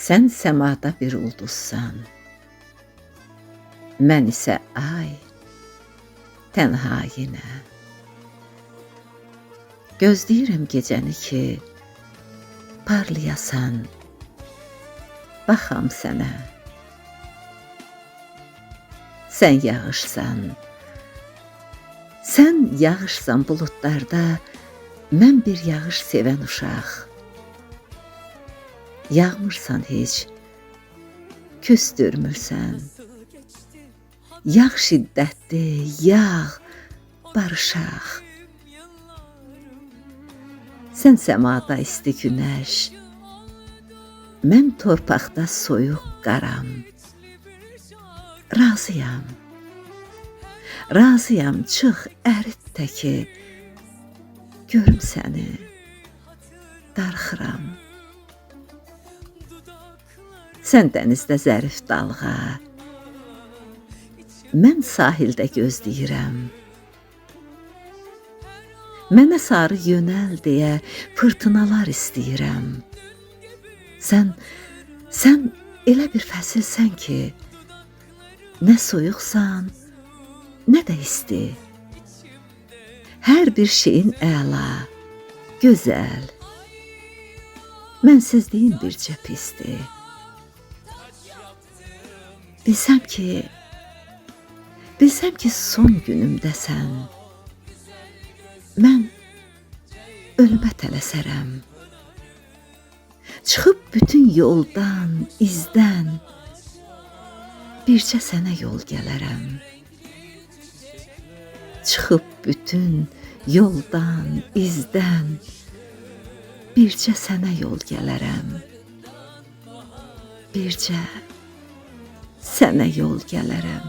Sən səmada bir ulduzsan, mən isə ay, tənha yenə. Gözləyirəm gecəni ki, parlayasan, baxam sənə. Sən yağışsan buludlarda, mən bir yağış sevən uşaq. Yağmırsan heç, küstürmürsən. Yağ şiddətli, yağ, barışaq. Sən səmada isti günəş, mən torpaqda soyuq qaram. Razıyam, çıx ərit təki, görüm səni, darxıram. Sən dənizdə zərif dalğa, mən sahildə gözləyirəm. Mənə sarı yönəl deyə fırtınalar istəyirəm. Sən elə bir fəsilsən ki, nə soyuqsan, nə də isti. Hər bir şeyin əla, gözəl. Mənsizliyin bircə pisdir. Bilsəm ki, son günümdəsən. Mən ölümə tələsərəm. Çıxıb bütün yoldan, izdən, bircə sənə yol gələrəm. Çıxıb bütün yoldan, izdən, bircə sənə yol gələrəm. Bircə sənə yol gələrəm.